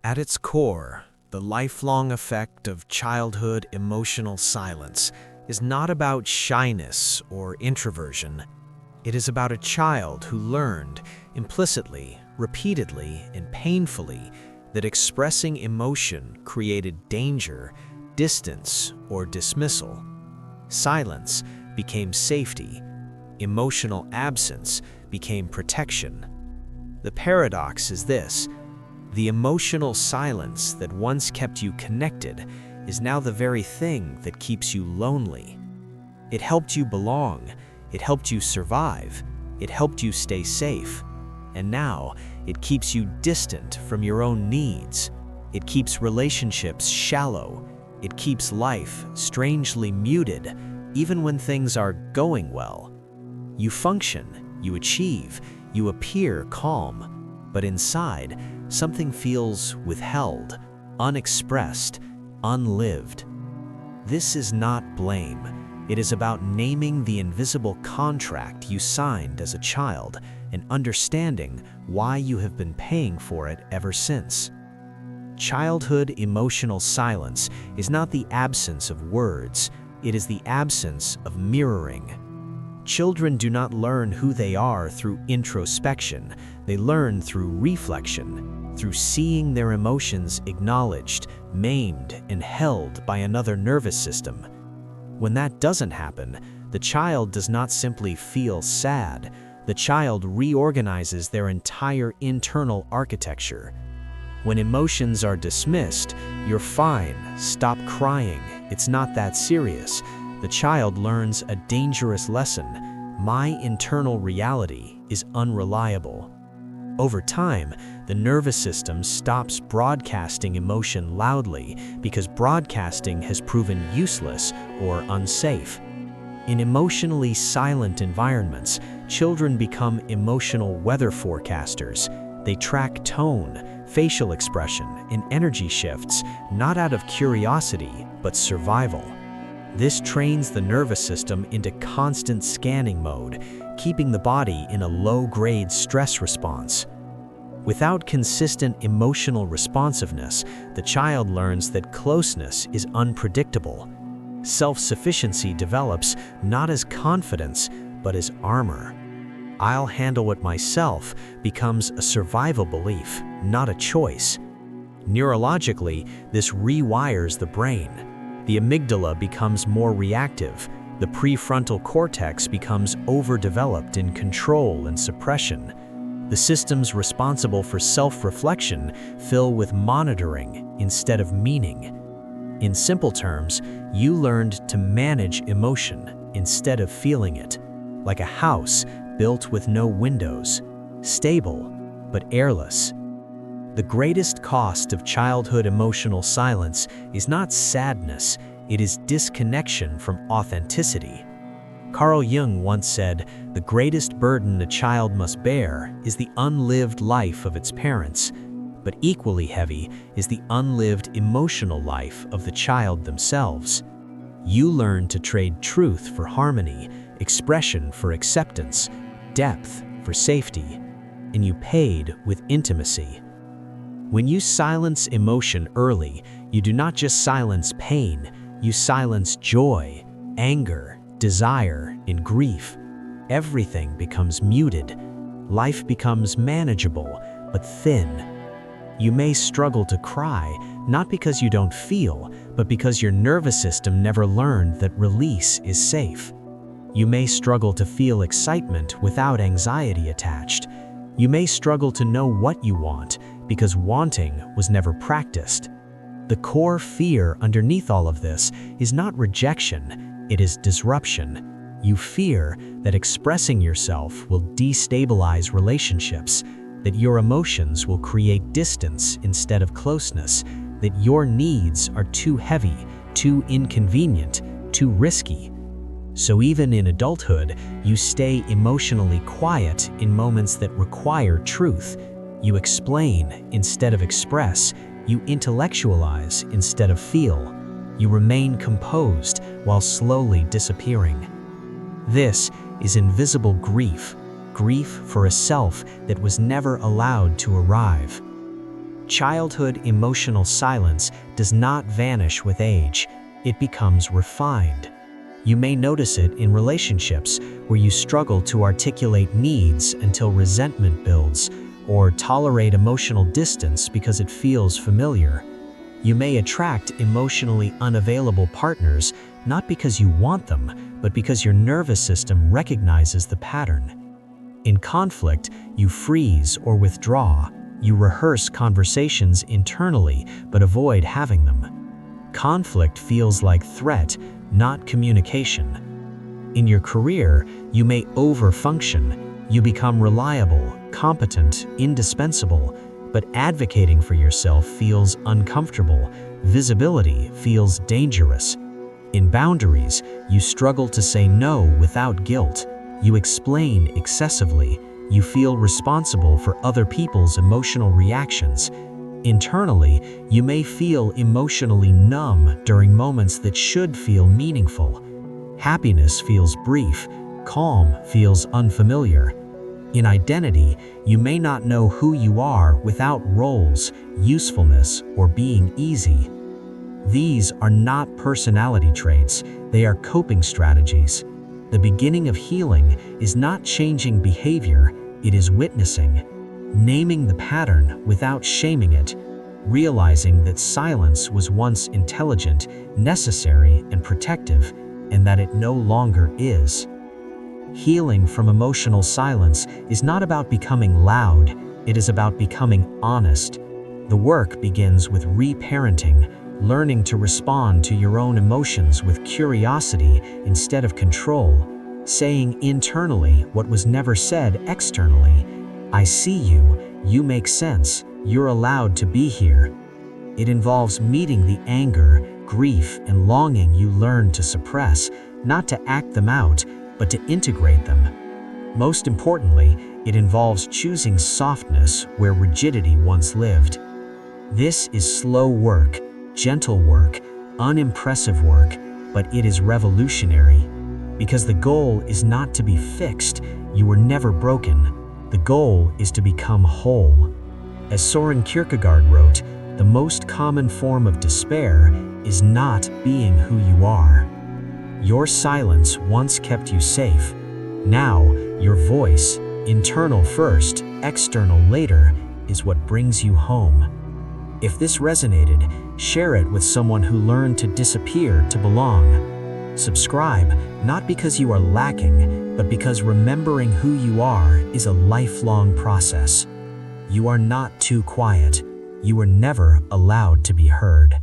At its core, the lifelong effect of childhood emotional silence is not about shyness or introversion. It is about a child who learned implicitly, repeatedly, and painfully that expressing emotion created danger, distance, or dismissal. Silence became safety. Emotional absence became protection. The paradox is this: the emotional silence that once kept you connected is now the very thing that keeps you lonely. It helped you belong, it helped you survive, it helped you stay safe, and now it keeps you distant from your own needs. It keeps relationships shallow, it keeps life strangely muted, even when things are going well. You function, you achieve, you appear calm, but inside, something feels withheld, unexpressed, unlived. This is not blame. It is about naming the invisible contract you signed as a child and understanding why you have been paying for it ever since. Childhood emotional silence is not the absence of words, it is the absence of mirroring. Children do not learn who they are through introspection. They learn through reflection, through seeing their emotions acknowledged, maimed, and held by another nervous system. When that doesn't happen, the child does not simply feel sad. The child reorganizes their entire internal architecture. When emotions are dismissed, "You're fine, stop crying, it's not that serious," the child learns a dangerous lesson: my internal reality is unreliable. Over time, the nervous system stops broadcasting emotion loudly because broadcasting has proven useless or unsafe. In emotionally silent environments, children become emotional weather forecasters. They track tone, facial expression, and energy shifts, not out of curiosity, but survival. This trains the nervous system into constant scanning mode, keeping the body in a low-grade stress response. Without consistent emotional responsiveness, the child learns that closeness is unpredictable. Self-sufficiency develops not as confidence, but as armor. "I'll handle it myself" becomes a survival belief, not a choice. Neurologically, this rewires the brain. The amygdala becomes more reactive. The prefrontal cortex becomes overdeveloped in control and suppression. The systems responsible for self-reflection fill with monitoring instead of meaning. In simple terms, you learned to manage emotion instead of feeling it, like a house built with no windows, stable but airless. The greatest cost of childhood emotional silence is not sadness, it is disconnection from authenticity. Carl Jung once said, "The greatest burden a child must bear is the unlived life of its parents, but equally heavy is the unlived emotional life of the child themselves." You learn to trade truth for harmony, expression for acceptance, depth for safety, and you paid with intimacy. When you silence emotion early, you do not just silence pain, you silence joy, anger, desire, and grief. Everything becomes muted. Life becomes manageable, but thin. You may struggle to cry, not because you don't feel, but because your nervous system never learned that release is safe. You may struggle to feel excitement without anxiety attached. You may struggle to know what you want because wanting was never practiced. The core fear underneath all of this is not rejection, it is disruption. You fear that expressing yourself will destabilize relationships, that your emotions will create distance instead of closeness, that your needs are too heavy, too inconvenient, too risky. So even in adulthood, you stay emotionally quiet in moments that require truth. You explain instead of express. You intellectualize instead of feel. You remain composed while slowly disappearing. This is invisible grief, grief for a self that was never allowed to arrive. Childhood emotional silence does not vanish with age. It becomes refined. You may notice it in relationships where you struggle to articulate needs until resentment builds, or tolerate emotional distance because it feels familiar. You may attract emotionally unavailable partners not because you want them, but because your nervous system recognizes the pattern. In conflict, you freeze or withdraw. You rehearse conversations internally but avoid having them. Conflict feels like threat, not communication. In your career, you may overfunction. You become reliable, competent, indispensable, but advocating for yourself feels uncomfortable. Visibility feels dangerous. In boundaries, you struggle to say no without guilt. You explain excessively. You feel responsible for other people's emotional reactions. Internally, you may feel emotionally numb during moments that should feel meaningful. Happiness feels brief. Calm feels unfamiliar. In identity, you may not know who you are without roles, usefulness, or being easy. These are not personality traits, they are coping strategies. The beginning of healing is not changing behavior, it is witnessing. Naming the pattern without shaming it, realizing that silence was once intelligent, necessary, and protective, and that it no longer is. Healing from emotional silence is not about becoming loud, it is about becoming honest. The work begins with reparenting, learning to respond to your own emotions with curiosity instead of control, saying internally what was never said externally. I see you, you make sense, you're allowed to be here. It involves meeting the anger, grief, and longing you learned to suppress, not to act them out, but to integrate them. Most importantly, it involves choosing softness where rigidity once lived. This is slow work, gentle work, unimpressive work, but it is revolutionary. Because the goal is not to be fixed, you were never broken. The goal is to become whole. As Soren Kierkegaard wrote, the most common form of despair is not being who you are. Your silence once kept you safe. Now, your voice, internal first, external later, is what brings you home. If this resonated, share it with someone who learned to disappear to belong. Subscribe, not because you are lacking, but because remembering who you are is a lifelong process. You are not too quiet. You were never allowed to be heard.